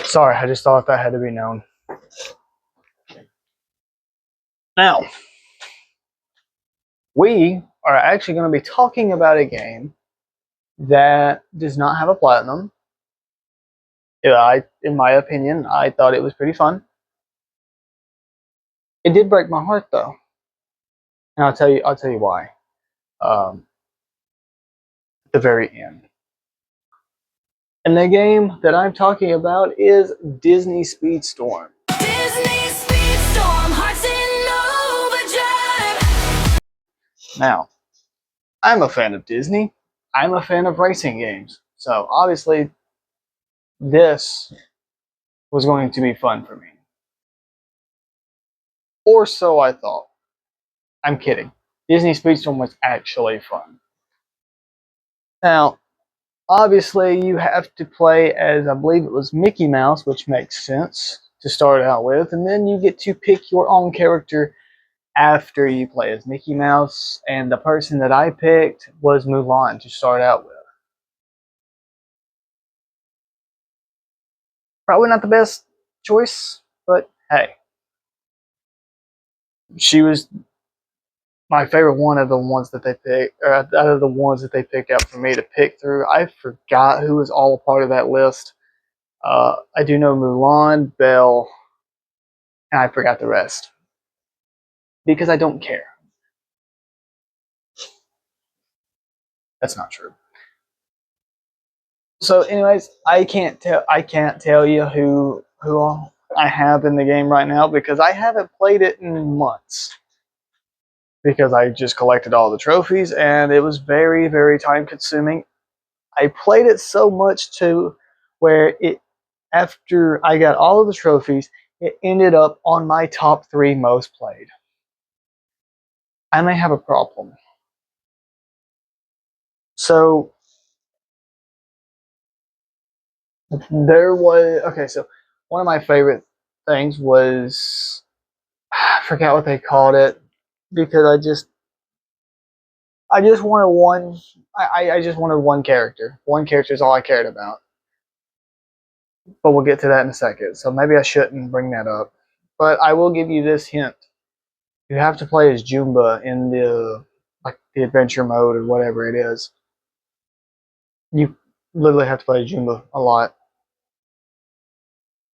Sorry, I just thought that had to be known. Now, we are actually going to be talking about a game that does not have a platinum. In my opinion, I thought it was pretty fun. It did break my heart though, and I'll tell you why. At the very end. And the game that I'm talking about is Disney Speedstorm. Disney Speedstorm, hearts in overdrive. Now, I'm a fan of Disney. I'm a fan of racing games. So obviously, this was going to be fun for me. Or so I thought. I'm kidding. Disney Speedstorm was actually fun. Now, obviously, you have to play as, I believe it was Mickey Mouse, which makes sense to start out with, and then you get to pick your own character after you play as Mickey Mouse, and the person that I picked was Mulan to start out with. Probably not the best choice, but hey. She was my favorite one of the ones that they picked, or out of the ones that they picked out for me to pick through. I forgot who was all a part of that list. I do know Mulan, Belle, and I forgot the rest. Because I don't care. That's not true. So, anyways, I can't tell you who I have in the game right now because I haven't played it in months. Because I just collected all the trophies and it was very, very time consuming. I played it so much to where after I got all of the trophies, it ended up on my top 3 most played. I may have a problem. So so one of my favorite things was, I forgot what they called it because I just wanted one. I just wanted one character. One character is all I cared about. But we'll get to that in a second. So maybe I shouldn't bring that up. But I will give you this hint. You have to play as Jumba in the adventure mode or whatever it is. You literally have to play as Jumba a lot.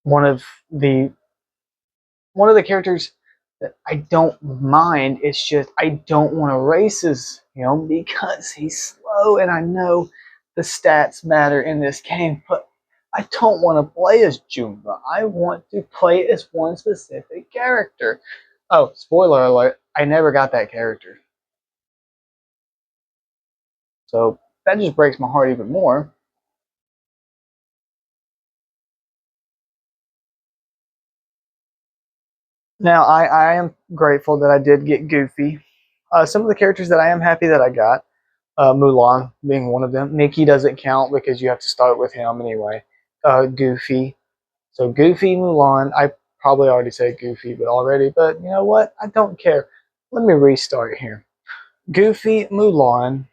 One of the characters that I don't mind. It's just I don't want to race as him because he's slow, and I know the stats matter in this game, but I don't want to play as Jumba. I want to play as one specific character. Oh, spoiler alert, I never got that character. So that just breaks my heart even more. Now, I am grateful that I did get Goofy. Some of the characters that I am happy that I got, Mulan being one of them. Mickey doesn't count because you have to start with him anyway. Goofy. So Goofy, Mulan. I probably already said Goofy but you know what? I don't care. Let me restart here. Goofy, Mulan.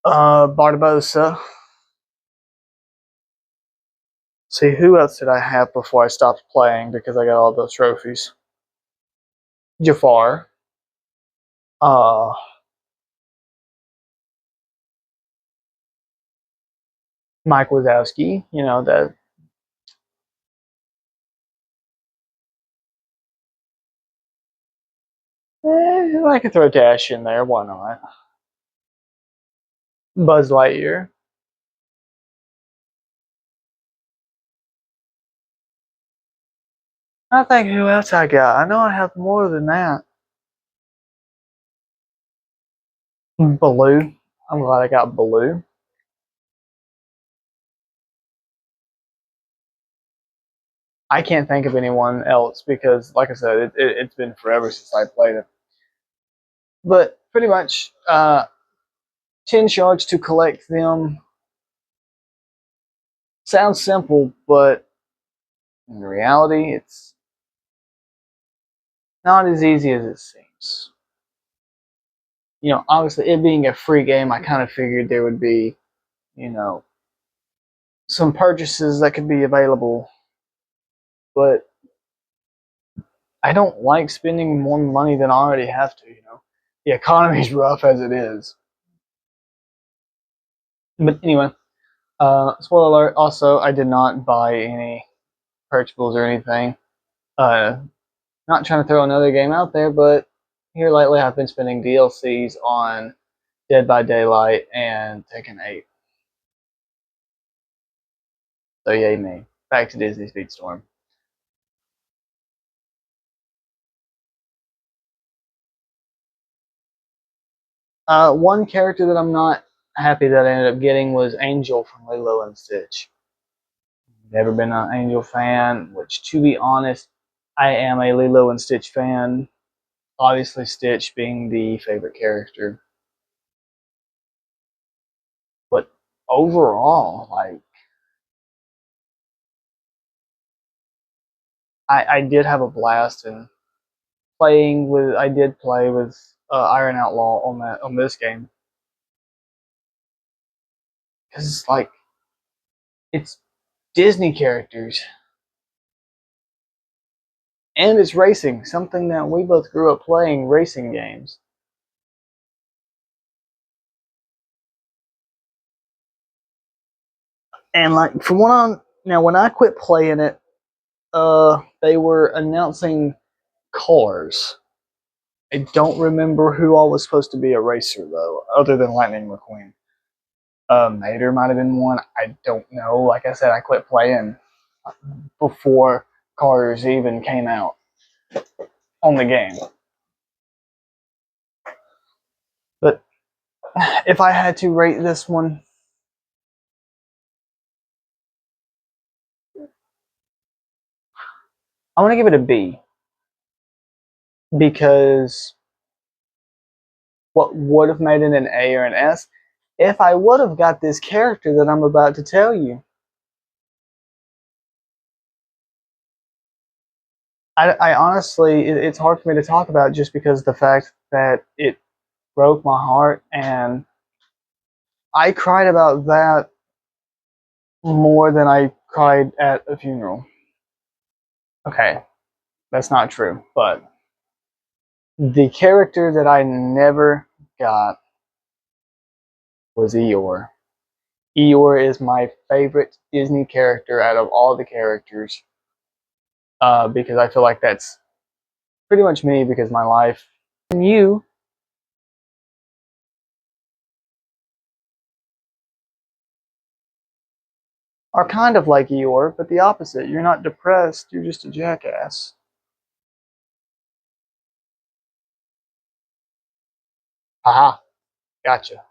Barbosa. See, who else did I have before I stopped playing because I got all those trophies? Jafar. Uh, Mike Wazowski. You know, that. I could throw Dash in there. Why not? Buzz Lightyear. I think who else I got? I know I have more than that. Baloo. I'm glad I got Baloo. I can't think of anyone else because, like I said, it's been forever since I played it. But pretty much, 10 shards to collect them. Sounds simple, but in reality, it's not as easy as it seems. obviously it being a free game, I kind of figured there would be, you know, some purchases that could be available, but I don't like spending more money than I already have to. The economy's rough as it is. But anyway, spoiler alert. Also, I did not buy any purchables or anything. Uh, Not trying to throw another game out there, but here lately I've been spending DLCs on Dead by Daylight and Tekken 8. So yay me. Back to Disney Speedstorm. One character that I'm not happy that I ended up getting was Angel from Lilo and Stitch. Never been an Angel fan, which to be honest, I am a Lilo and Stitch fan. Obviously Stitch being the favorite character. But overall, like I did have a blast in playing with. I did play with Iron Outlaw on this game because like it's Disney characters and it's racing, something that we both grew up playing racing games. And like from what on now, when I quit playing it, they were announcing cars. I don't remember who all was supposed to be a racer though, other than Lightning McQueen. Mater might have been one. I don't know. Like I said, I quit playing before cars even came out on the game. But if I had to rate this one, I want to give it a B because what would have made it an A or an S if I would have got this character that I'm about to tell you. I honestly, it's hard for me to talk about just because of the fact that it broke my heart, and I cried about that more than I cried at a funeral. Okay, that's not true, but the character that I never got was Eeyore. Eeyore is my favorite Disney character out of all the characters because I feel like that's pretty much me because my life and you are kind of like Eeyore, but the opposite. You're not depressed, you're just a jackass. Haha, gotcha.